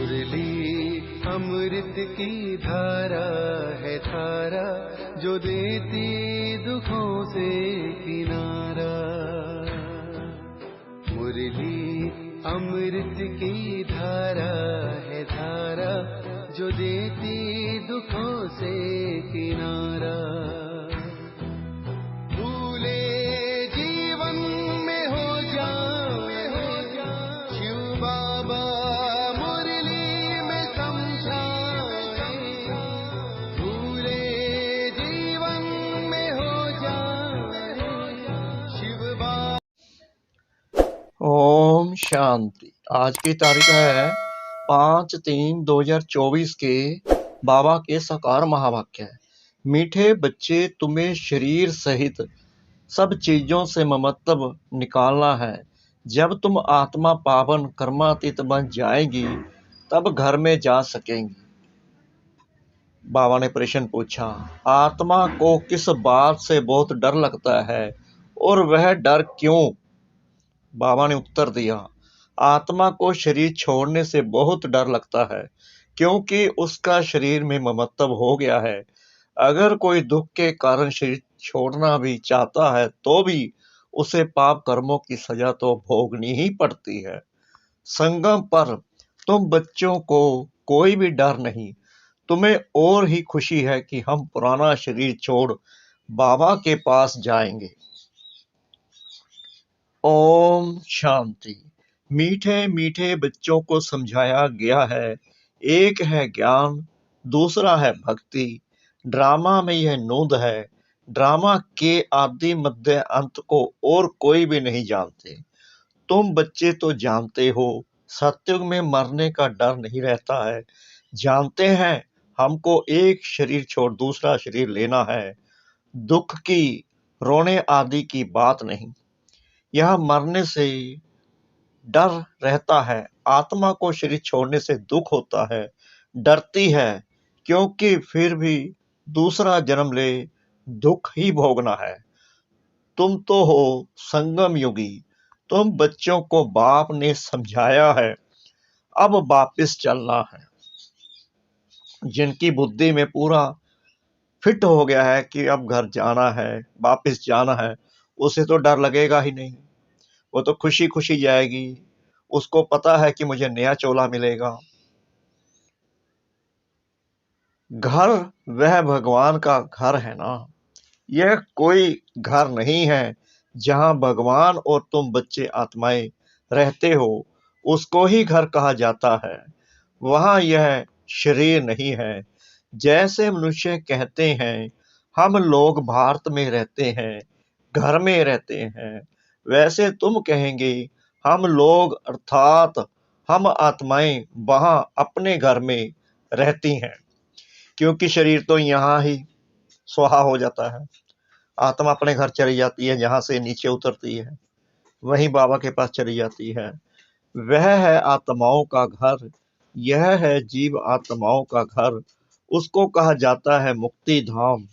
मुरली अमृत की धारा है धारा, जो देती दुखों से किनारा। मुरली अमृत की धारा है धारा, जो देती दुखों से किनारा। भूले जीवन में हो जाए शिव बाबा मुरली में समझाए। भूले जीवन में हो जाए शिव बाबा। ओम शांति। आज की तारीख है 5/3/2024 के बाबा के साकार महावाक्य है। मीठे बच्चे, तुम्हें शरीर सहित सब चीजों से ममत्व निकालना है। जब तुम आत्मा पावन कर्मातीत बन जाएगी तब घर में जा सकेंगी। बाबा ने प्रश्न पूछा, आत्मा को किस बात से बहुत डर लगता है और वह डर क्यों? बाबा ने उत्तर दिया, आत्मा को शरीर छोड़ने से बहुत डर लगता है, क्योंकि उसका शरीर में ममत्व हो गया है। अगर कोई दुख के कारण शरीर छोड़ना भी चाहता है तो भी उसे पाप कर्मों की सजा तो भोगनी ही पड़ती है। संगम पर तुम बच्चों को कोई भी डर नहीं, तुम्हें और ही खुशी है कि हम पुराना शरीर छोड़ बाबा के पास जाएंगे। ओम शांति। मीठे मीठे बच्चों को समझाया गया है, एक है ज्ञान, दूसरा है भक्ति। ड्रामा में यह नूंद है, ड्रामा के आदि मध्य अंत को और कोई भी नहीं जानते। तुम बच्चे तो जानते हो, सतयुग में मरने का डर नहीं रहता है। जानते हैं हमको एक शरीर छोड़ दूसरा शरीर लेना है। दुख की, रोने आदि की बात नहीं। यह मरने से डर रहता है। आत्मा को शरीर छोड़ने से दुख होता है, डरती है, क्योंकि फिर भी दूसरा जन्म ले दुख ही भोगना है। तुम तो हो संगम युगी, तुम बच्चों को बाप ने समझाया है, अब वापिस चलना है। जिनकी बुद्धि में पूरा फिट हो गया है कि अब घर जाना है, वापिस जाना है, उसे तो डर लगेगा ही नहीं। वो तो खुशी खुशी जाएगी। उसको पता है कि मुझे नया चोला मिलेगा। घर वह भगवान का घर है ना, यह कोई घर नहीं है जहां भगवान और तुम बच्चे आत्माएं रहते हो। उसको ही घर कहा जाता है। वहां यह शरीर नहीं है। जैसे मनुष्य कहते हैं हम लोग भारत में रहते हैं, घर में रहते हैं, वैसे तुम कहेंगे हम लोग अर्थात हम आत्माएं वहां अपने घर में रहती हैं, क्योंकि शरीर तो यहाँ ही स्वाहा हो जाता है। आत्मा अपने घर चली जाती है, जहां से नीचे उतरती है, वहीं बाबा के पास चली जाती है। वह है आत्माओं का घर, यह है जीव आत्माओं का घर। उसको कहा जाता है मुक्ति धाम।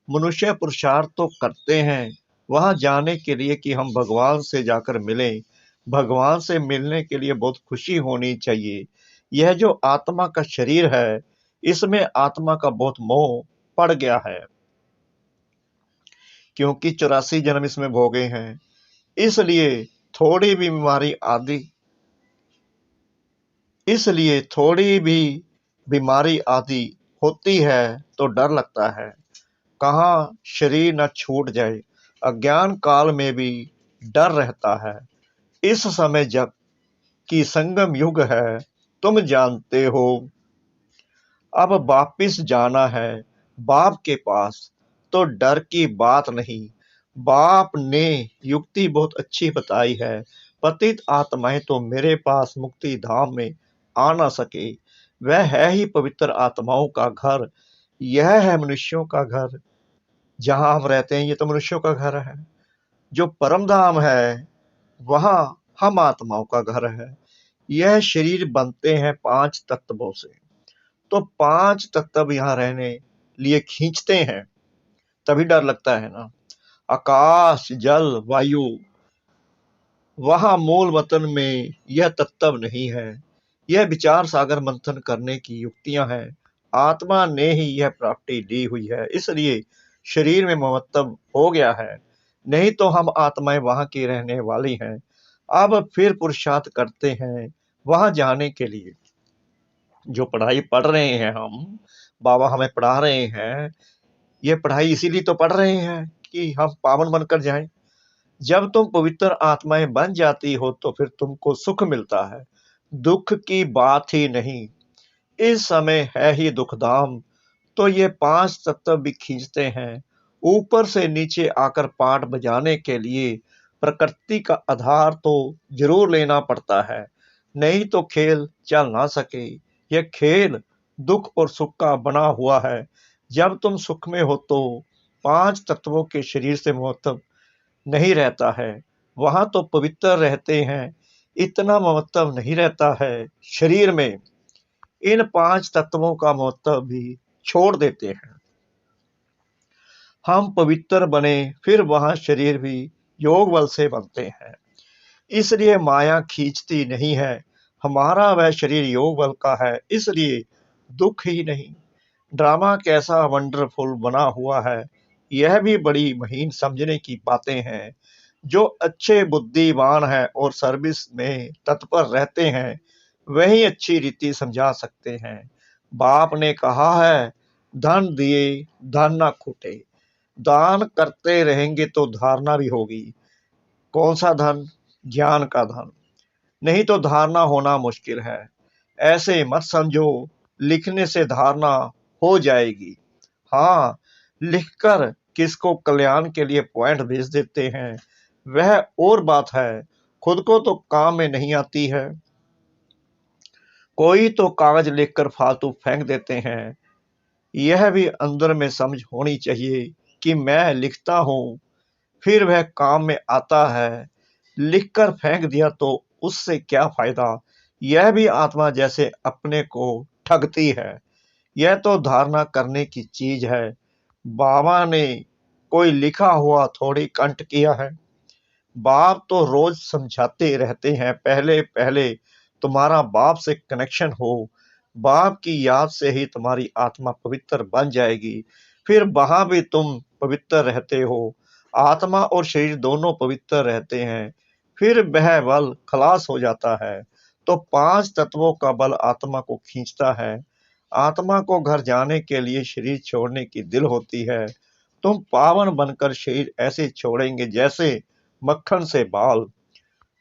मनुष्य पुरुषार्थ तो करते हैं वहां जाने के लिए कि हम भगवान से जाकर मिलें। भगवान से मिलने के लिए बहुत खुशी होनी चाहिए। यह जो आत्मा का शरीर है, इसमें आत्मा का बहुत मोह पड़ गया है, क्योंकि 84 जन्म इसमें भोगे हैं। इसलिए थोड़ी भी बीमारी आदि होती है तो डर लगता है, कहाँ शरीर न छूट जाए। अज्ञान काल में भी डर रहता है। इस समय जब कि संगम युग है, तुम जानते हो, अब वापिस जाना है बाप के पास, तो डर की बात नहीं। बाप ने युक्ति बहुत अच्छी बताई है। पतित आत्माएं तो मेरे पास मुक्ति धाम में आ ना सके। वह है ही पवित्र आत्माओं का घर। यह है मनुष्यों का घर जहां हम रहते हैं। ये तो मनुष्यों का घर है। जो परम धाम है वहां हम आत्माओं का घर है। यह शरीर बनते हैं 5 तत्वों से, तो 5 तत्व यहाँ रहने लिए खींचते हैं, तभी डर लगता है ना। आकाश, जल, वायु, वहां मूल वतन में यह तत्व नहीं है। यह विचार सागर मंथन करने की युक्तियां हैं। आत्मा ने ही यह प्राप्ति ली हुई है, इसलिए शरीर में ममत्व हो गया है, नहीं तो हम आत्माएं वहां की रहने वाली हैं। अब फिर पुरुषार्थ करते हैं वहां जाने के लिए। जो पढ़ाई पढ़ रहे हैं हम, बाबा हमें पढ़ा रहे हैं, ये पढ़ाई इसीलिए तो पढ़ रहे हैं कि हम पावन बनकर जाएं। जब तुम पवित्र आत्माएं बन जाती हो तो फिर तुमको सुख मिलता है, दुख की बात ही नहीं। इस समय है ही दुखधाम, तो ये 5 तत्व भी खींचते हैं। ऊपर से नीचे आकर पाठ बजाने के लिए प्रकृति का आधार तो जरूर लेना पड़ता है, नहीं तो खेल चल ना सके। यह खेल दुख और सुख का बना हुआ है। जब तुम सुख में हो तो 5 तत्वों के शरीर से महत्व नहीं रहता है, वहां तो पवित्र रहते हैं, इतना महत्व नहीं रहता है। शरीर में इन 5 तत्वों का महत्व भी छोड़ देते हैं। हम पवित्र बने, फिर वहां शरीर भी योग बल से बनते हैं, इसलिए माया खींचती नहीं है। हमारा वह शरीर योग बल का है, इसलिए दुख ही नहीं। ड्रामा कैसा वंडरफुल बना हुआ है, यह भी बड़ी महीन समझने की बातें हैं। जो अच्छे बुद्धिमान हैं और सर्विस में तत्पर रहते हैं, वही अच्छी रीति समझा सकते हैं। बाप ने कहा है, धन दिए धन ना खूटे। दान करते रहेंगे तो धारणा भी होगी। कौन सा धन? ज्ञान का धन, नहीं तो धारणा होना मुश्किल है। ऐसे मत समझो लिखने से धारणा हो जाएगी। हाँ, लिखकर किसको कल्याण के लिए पॉइंट भेज देते हैं, वह और बात है, खुद को तो काम में नहीं आती है। कोई तो कागज लिखकर फालतू फेंक देते हैं। यह भी अंदर में समझ होनी चाहिए कि मैं लिखता हूँ, फिर वह काम में आता है। लिखकर फेंक दिया तो उससे क्या फायदा? यह भी आत्मा जैसे अपने को ठगती है। यह तो धारणा करने की चीज है। बाबा ने कोई लिखा हुआ थोड़ी कंठ किया है। बाप तो रोज समझाते रहते हैं, पहले पहले तुम्हारा बाप से कनेक्शन हो, बाप की याद से ही तुम्हारी आत्मा पवित्र बन जाएगी, फिर वहां भी तुम पवित्र रहते हो। आत्मा और शरीर दोनों पवित्र रहते हैं, फिर वह बल खलास हो जाता है। तो 5 तत्वों का बल आत्मा को खींचता है। आत्मा को घर जाने के लिए शरीर छोड़ने की दिल होती है। तुम पावन बनकर शरीर ऐसे छोड़ेंगे जैसे मक्खन से बाल।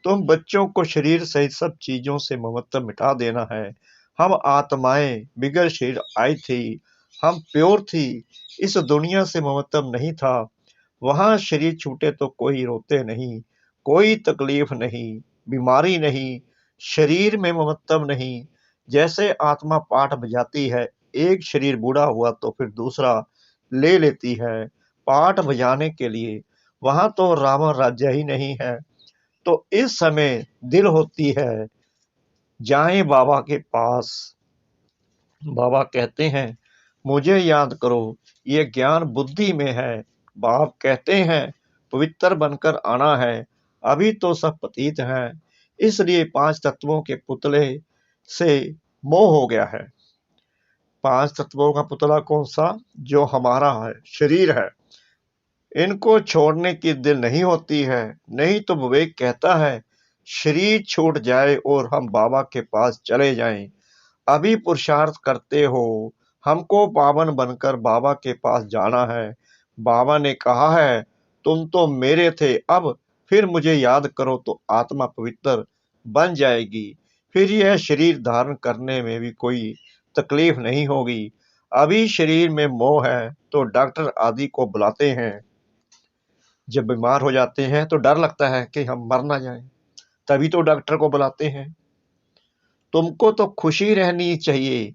तुम बच्चों को शरीर सहित सब चीजों से ममत्व मिटा देना है। हम आत्माएं बिगड़ शरीर आई थी, हम प्योर थी, इस दुनिया से ममत्व नहीं था। वहां शरीर छूटे तो कोई रोते नहीं, कोई तकलीफ नहीं, बीमारी नहीं, शरीर में ममत्व नहीं। जैसे आत्मा पाठ बजाती है, एक शरीर बूढ़ा हुआ तो फिर दूसरा ले लेती है पाठ बजाने के लिए। वहां तो राम राज्य ही नहीं है। तो इस समय दिल होती है, जाएं बाबा के पास। बाबा कहते हैं, मुझे याद करो, ये ज्ञान बुद्धि में है। बाप कहते हैं, पवित्र बनकर आना है, अभी तो सब पतित हैं, इसलिए 5 तत्वों के पुतले से मोह हो गया है। 5 तत्वों का पुतला कौन सा? जो हमारा है, शरीर है। इनको छोड़ने की दिल नहीं होती है, नहीं तो विवेक कहता है, शरीर छूट जाए और हम बाबा के पास चले जाएं। अभी पुरुषार्थ करते हो, हमको पावन बनकर बाबा के पास जाना है। बाबा ने कहा है, तुम तो मेरे थे, अब फिर मुझे याद करो तो आत्मा पवित्र बन जाएगी। फिर यह शरीर धारण करने में भी कोई तकलीफ नहीं होगी। अभी शरीर में मोह है तो डॉक्टर आदि को बुलाते हैं। जब बीमार हो जाते हैं तो डर लगता है कि हम मर ना जाएं, तभी तो डॉक्टर को बुलाते हैं। तुमको तो खुशी रहनी चाहिए।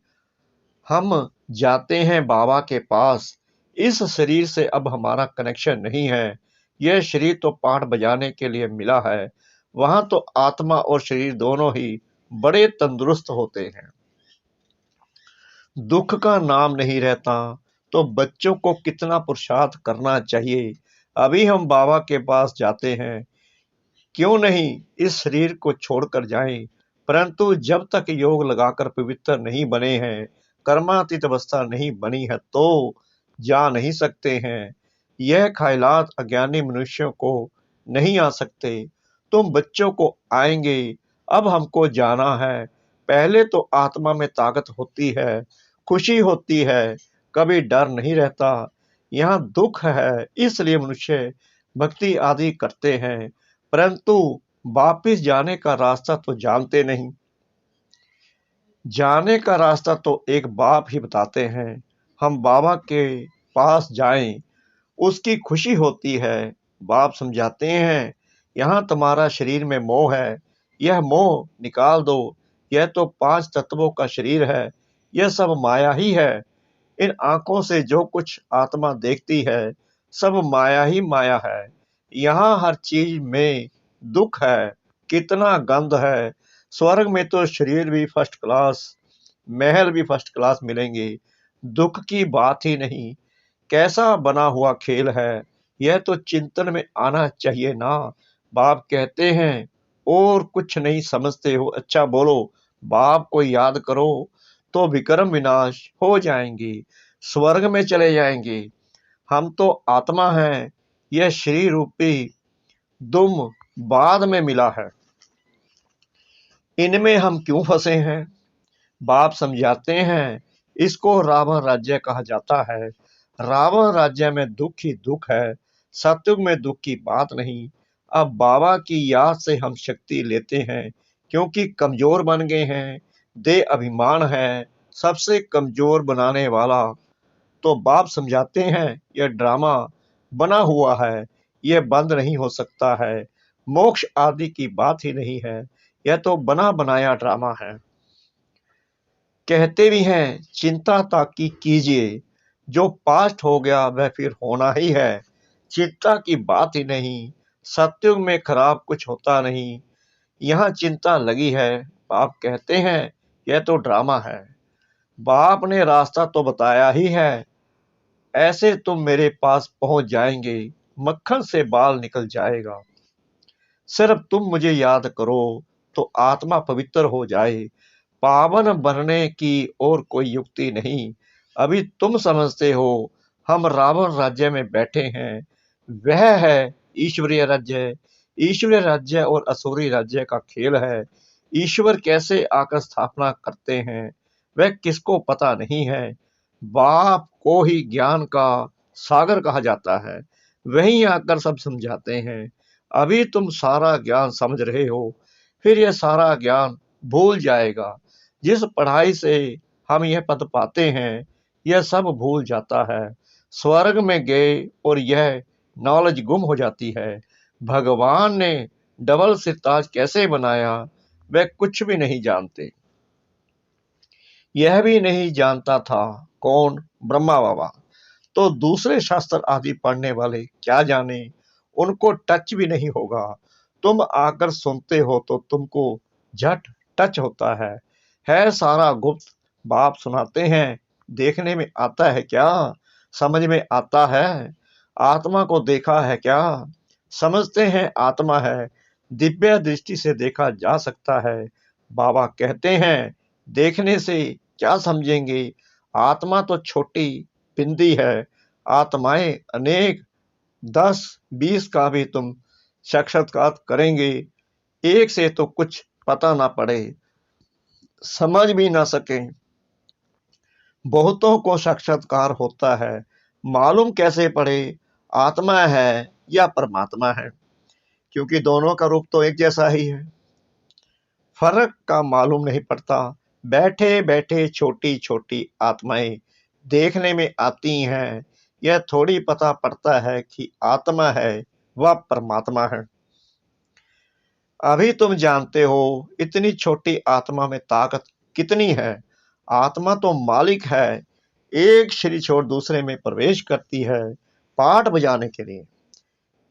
हम जाते हैं बाबा के पास। इस शरीर से अब हमारा कनेक्शन नहीं है। यह शरीर तो पाठ बजाने के लिए मिला है। वहां तो आत्मा और शरीर दोनों ही बड़े तंदुरुस्त होते हैं। दुख का नाम नहीं रहता, तो बच्चों को कितना पुरुषार्थ करना चाहिए। अभी हम बाबा के पास जाते हैं, क्यों नहीं इस शरीर को छोड़कर जाएं। परंतु जब तक योग लगाकर पवित्र नहीं बने हैं, कर्मातीत अवस्था नहीं बनी है, तो जा नहीं सकते हैं। यह ख्यालात अज्ञानी मनुष्यों को नहीं आ सकते। तुम बच्चों को आएंगे, अब हमको जाना है। पहले तो आत्मा में ताकत होती है, खुशी होती है, कभी डर नहीं रहता। यहाँ दुख है, इसलिए मनुष्य भक्ति आदि करते हैं, परंतु वापिस जाने का रास्ता तो जानते नहीं। जाने का रास्ता तो एक बाप ही बताते हैं। हम बाबा के पास जाएं, उसकी खुशी होती है। बाप समझाते हैं, यहाँ तुम्हारा शरीर में मोह है, यह मोह निकाल दो। यह तो 5 तत्वों का शरीर है, यह सब माया ही है। इन आंखों से जो कुछ आत्मा देखती है, सब माया ही माया है। यहाँ हर चीज में दुख है, कितना गंध है। स्वर्ग में तो शरीर भी फर्स्ट क्लास, महल भी फर्स्ट क्लास मिलेंगे, दुख की बात ही नहीं। कैसा बना हुआ खेल है, यह तो चिंतन में आना चाहिए ना। बाप कहते हैं, और कुछ नहीं समझते हो, अच्छा बोलो, बाप को याद करो तो विक्रम विनाश हो जाएंगे, स्वर्ग में चले जाएंगे। हम तो आत्मा हैं, यह शरीर रूपी दुम बाद में मिला है, इनमें हम क्यों फंसे हैं। बाप समझाते हैं, इसको रावण राज्य कहा जाता है। रावण राज्य में दुख ही दुख है, सतयुग में दुख की बात नहीं। अब बाबा की याद से हम शक्ति लेते हैं, क्योंकि कमजोर बन गए हैं। दे अभिमान है, सबसे कमजोर बनाने वाला। तो बाप समझाते हैं, यह ड्रामा बना हुआ है, यह बंद नहीं हो सकता है। मोक्ष आदि की बात ही नहीं है, यह तो बना बनाया ड्रामा है। कहते भी हैं, चिंता ताकि कीजिए, जो पास्ट हो गया वह फिर होना ही है। चिंता की बात ही नहीं, सतयुग में खराब कुछ होता नहीं। यहाँ चिंता लगी है। बाप कहते हैं, यह तो ड्रामा है। बाप ने रास्ता तो बताया ही है, ऐसे तुम मेरे पास पहुंच जाएंगे, मक्खन से बाल निकल जाएगा। सिर्फ तुम मुझे याद करो तो आत्मा पवित्र हो जाए। पावन बनने की और कोई युक्ति नहीं। अभी तुम समझते हो हम रावण राज्य में बैठे हैं, वह है ईश्वरीय राज्य। ईश्वरीय राज्य और असुरी राज्य का खेल है। ईश्वर कैसे आकर स्थापना करते हैं, वह किसको पता नहीं है। बाप को ही ज्ञान का सागर कहा जाता है, वहीं आकर सब समझाते हैं। अभी तुम सारा ज्ञान समझ रहे हो, फिर यह सारा ज्ञान भूल जाएगा। जिस पढ़ाई से हम यह पद पाते हैं, यह सब भूल जाता है। स्वर्ग में गए और यह नॉलेज गुम हो जाती है। भगवान ने डबल सिरताज कैसे बनाया, वह कुछ भी नहीं जानते। यह भी नहीं जानता था कौन, ब्रह्मा बाबा। तो दूसरे शास्त्र आदि पढ़ने वाले क्या जाने, उनको टच भी नहीं होगा। तुम आकर सुनते हो तो तुमको झट टच होता है सारा गुप्त। बाप सुनाते हैं, देखने में आता है क्या, समझ में आता है। आत्मा को देखा है क्या, समझते हैं आत्मा है। दिव्य दृष्टि से देखा जा सकता है। बाबा कहते हैं, देखने से क्या समझेंगे, आत्मा तो छोटी बिंदी है, आत्माएं अनेक, 10-20 का भी तुम साक्षात्कार करेंगे, एक से तो कुछ पता ना पड़े, समझ भी ना सके। बहुतों को साक्षात्कार होता है, मालूम कैसे पड़े आत्मा है या परमात्मा है, क्योंकि दोनों का रूप तो एक जैसा ही है। फर्क का मालूम नहीं पड़ता। बैठे बैठे छोटी छोटी आत्माएं देखने में आती हैं, यह थोड़ी पता पड़ता है कि आत्मा है वह परमात्मा है। अभी तुम जानते हो इतनी छोटी आत्मा में ताकत कितनी है। आत्मा तो मालिक है, एक शरीर छोड़ दूसरे में प्रवेश करती है पाठ बजाने के लिए।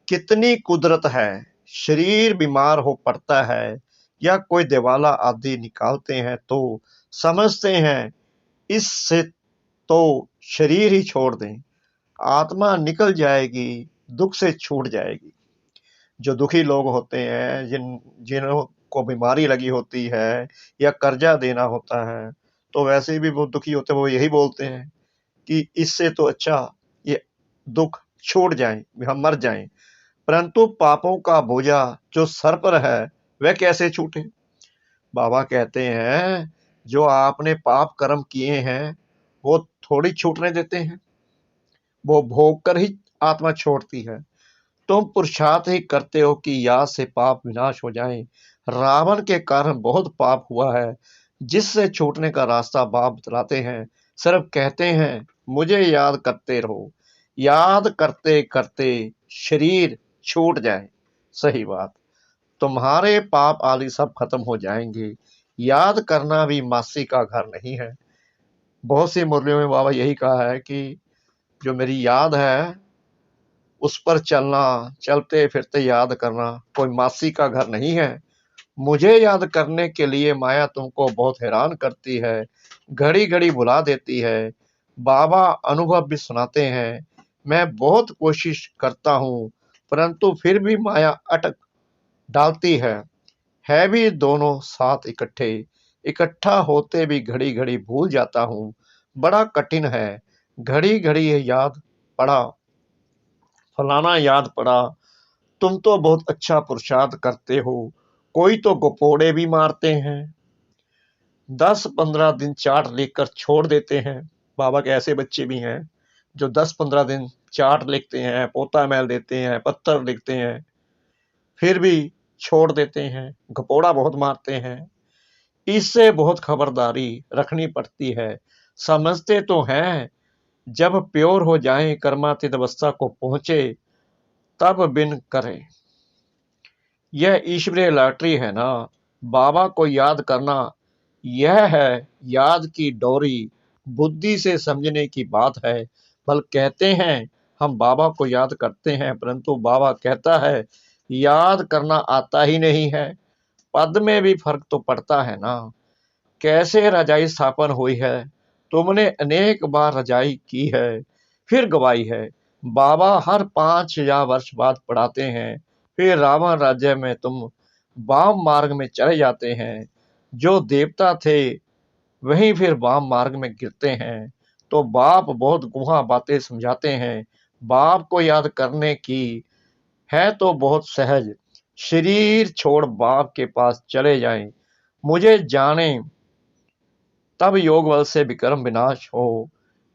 कितनी कुदरत है। शरीर बीमार हो पड़ता है या कोई दिवाला आदि निकालते हैं तो समझते हैं इससे तो शरीर ही छोड़ दें, आत्मा निकल जाएगी, दुख से छूट जाएगी। जो दुखी लोग होते हैं, जिनको को बीमारी लगी होती है या कर्जा देना होता है, तो वैसे भी वो दुखी होते हैं, वो यही बोलते हैं कि इससे तो अच्छा ये दुख छूट जाए, हम मर जाएं। परंतु पापों का बोझा जो सर पर है वह कैसे छूटे? बाबा कहते हैं जो आपने पाप कर्म किए हैं वो थोड़ी छूटने देते हैं, वो भोग कर ही आत्मा छोड़ती है। तुम पुरुषार्थ ही करते हो कि याद से पाप विनाश हो जाए। रावण के कारण बहुत पाप हुआ है, जिससे छूटने का रास्ता बाप बतलाते हैं। सिर्फ कहते हैं मुझे याद करते रहो, याद करते करते शरीर छूट जाए। सही बात, तुम्हारे पाप आदि सब खत्म हो जाएंगे। याद करना भी मासी का घर नहीं है। बहुत सी मुरलियों में बाबा यही कहा है कि जो मेरी याद है उस पर चलना, चलते फिरते याद करना कोई मासी का घर नहीं है। मुझे याद करने के लिए माया तुमको बहुत हैरान करती है, घड़ी घड़ी बुला देती है। बाबा अनुभव भी सुनाते हैं, मैं बहुत कोशिश करता हूँ परंतु फिर भी माया अटक डालती है भी दोनों साथ इकट्ठे, इकट्ठा होते भी घड़ी घड़ी भूल जाता हूँ। बड़ा कठिन है, घड़ी घड़ी ये याद पड़ा, फलाना याद पड़ा। तुम तो बहुत अच्छा पुरुषार्थ करते हो, कोई तो गपोड़े भी मारते हैं, 10-15 दिन चार्ट लिखकर छोड़ देते हैं। बाबा के ऐसे बच्चे भी हैं जो 10-15 दिन चार्ट लिखते हैं, पोता मैल देते हैं, पत्थर लिखते हैं, फिर भी छोड़ देते हैं, गपोड़ा बहुत मारते हैं। इससे बहुत खबरदारी रखनी पड़ती है। समझते तो हैं जब प्योर हो जाएं, कर्मातीत अवस्था को पहुंचे, तब बिन करें। यह ईश्वरीय लॉटरी है ना। बाबा को याद करना यह है याद की डोरी, बुद्धि से समझने की बात है। बल कहते हैं हम बाबा को याद करते हैं, परंतु बाबा कहता है याद करना आता ही नहीं है। पद में भी फर्क तो पड़ता है ना। कैसे रजाई स्थापन हुई है, तुमने अनेक बार रजाई की है फिर गवाई है। बाबा हर 5 वर्ष बाद पढ़ाते हैं, फिर रावण राज्य में तुम वाम मार्ग में चले जाते हैं। जो देवता थे वहीं फिर वाम मार्ग में गिरते हैं। तो बाप बहुत गुहा बातें समझाते हैं। बाप को याद करने की है तो बहुत सहज, शरीर छोड़ बाप के पास चले जाएं। मुझे जाने तब योग बल से विक्रम विनाश हो,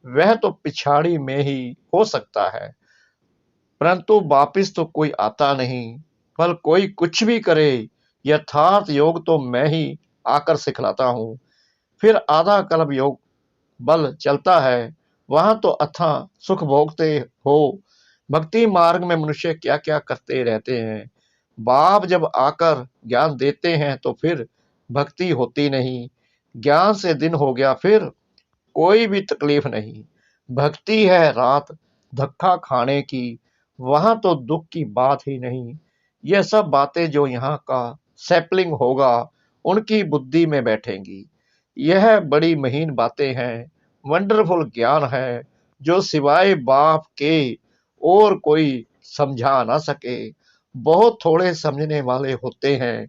वह तो पिछाड़ी में ही हो सकता है, परंतु वापिस तो कोई आता नहीं। बल कोई कुछ भी करे, यथार्थ योग तो मैं ही आकर सिखलाता हूँ। फिर आधा कल्प योग बल चलता है, वहां तो अथा सुख भोगते हो। भक्ति मार्ग में मनुष्य क्या क्या करते रहते हैं। बाप जब आकर ज्ञान देते हैं तो फिर भक्ति होती नहीं। ज्ञान से दिन हो गया फिर कोई भी तकलीफ नहीं। भक्ति है रात धक्का खाने की, वहां तो दुख की बात ही नहीं। यह सब बातें जो यहाँ का सैपलिंग होगा उनकी बुद्धि में बैठेंगी। यह बड़ी महीन बातें हैं, वंडरफुल ज्ञान है जो सिवाय बाप के और कोई समझा ना सके। बहुत थोड़े समझने वाले होते हैं।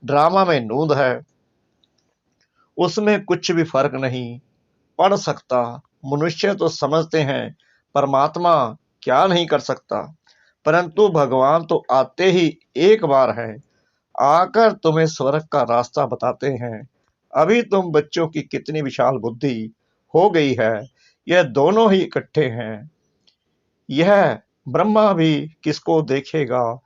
ड्रामा में नूंद है, उसमें कुछ भी फर्क नहीं पड़ सकता। मनुष्य तो समझते हैं परमात्मा क्या नहीं कर सकता, परंतु भगवान तो आते ही एक बार है, आकर तुम्हें स्वर्ग का रास्ता बताते हैं। अभी तुम बच्चों की कितनी विशाल बुद्धि हो गई है, यह दोनों ही इकट्ठे हैं। यह ब्रह्मा भी किसको देखेगा,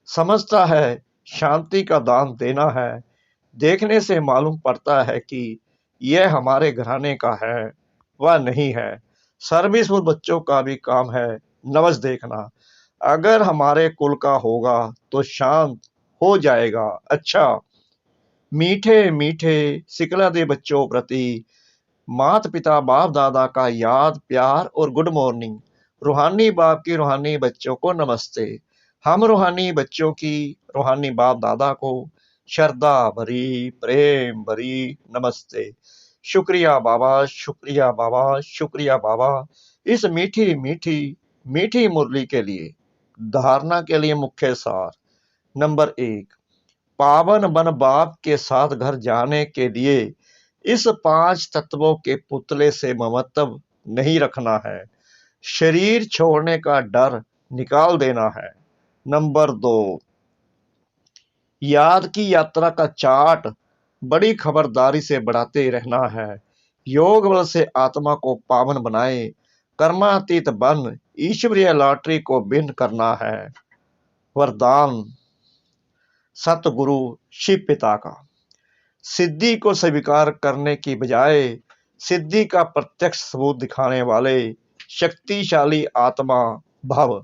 समझता है शांति का दान देना है। देखने से मालूम पड़ता है कि यह हमारे घराने का है, वह नहीं है। सर्विसफुल बच्चों का भी काम है नवज देखना। अगर हमारे कुल का होगा तो शांत हो जाएगा। अच्छा, मीठे मीठे सिकला दे बच्चों प्रति माता पिता बाप दादा का याद प्यार और गुड मॉर्निंग। रूहानी बाप की रूहानी बच्चों को नमस्ते। हम रूहानी बच्चों की रूहानी बाप दादा को श्रद्धा भरी प्रेम भरी नमस्ते। शुक्रिया बाबा, शुक्रिया बाबा, शुक्रिया बाबा, इस मीठी मीठी मीठी मुरली के लिए। धारणा के लिए मुख्य सार। नंबर 1, पावन बन बाप के साथ घर जाने के लिए इस 5 तत्वों के पुतले से ममत्व नहीं रखना है। शरीर छोड़ने का डर निकाल देना है। नंबर 2, याद की यात्रा का चार्ट बड़ी खबरदारी से बढ़ाते रहना है। योग बल से आत्मा को पावन बनाए, कर्मातीत बन ईश्वरीय लॉटरी को भिन्न करना है। वरदान सतगुरु शिव पिता का। सिद्धि को स्वीकार करने की बजाय सिद्धि का प्रत्यक्ष सबूत दिखाने वाले शक्तिशाली आत्मा भव।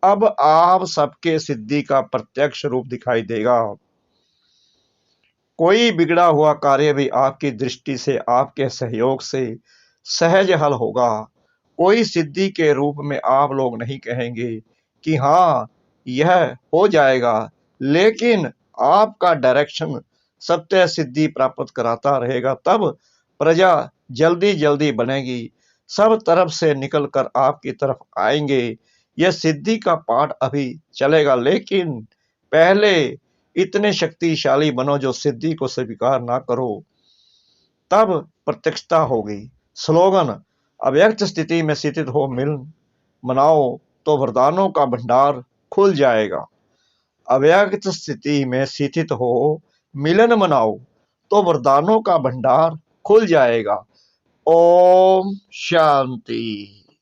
अब आप सबके सिद्धि का प्रत्यक्ष रूप दिखाई देगा। कोई बिगड़ा हुआ कार्य भी आपकी दृष्टि से, आपके सहयोग से सहज हल होगा। कोई सिद्धि के रूप में आप लोग नहीं कहेंगे कि हाँ यह हो जाएगा, लेकिन आपका डायरेक्शन सत्य सिद्धि प्राप्त कराता रहेगा। तब प्रजा जल्दी जल्दी बनेगी, सब तरफ से निकलकर आपकी तरफ आएंगे। यह सिद्धि का पाठ अभी चलेगा, लेकिन पहले इतने शक्तिशाली बनो जो सिद्धि को स्वीकार ना करो, तब प्रत्यक्षता होगी। स्लोगन, अव्यक्त स्थिति में स्थित हो मिलन मनाओ तो वरदानों का भंडार खुल जाएगा। अव्यक्त स्थिति में स्थित हो मिलन मनाओ तो वरदानों का भंडार खुल जाएगा। ओम शांति।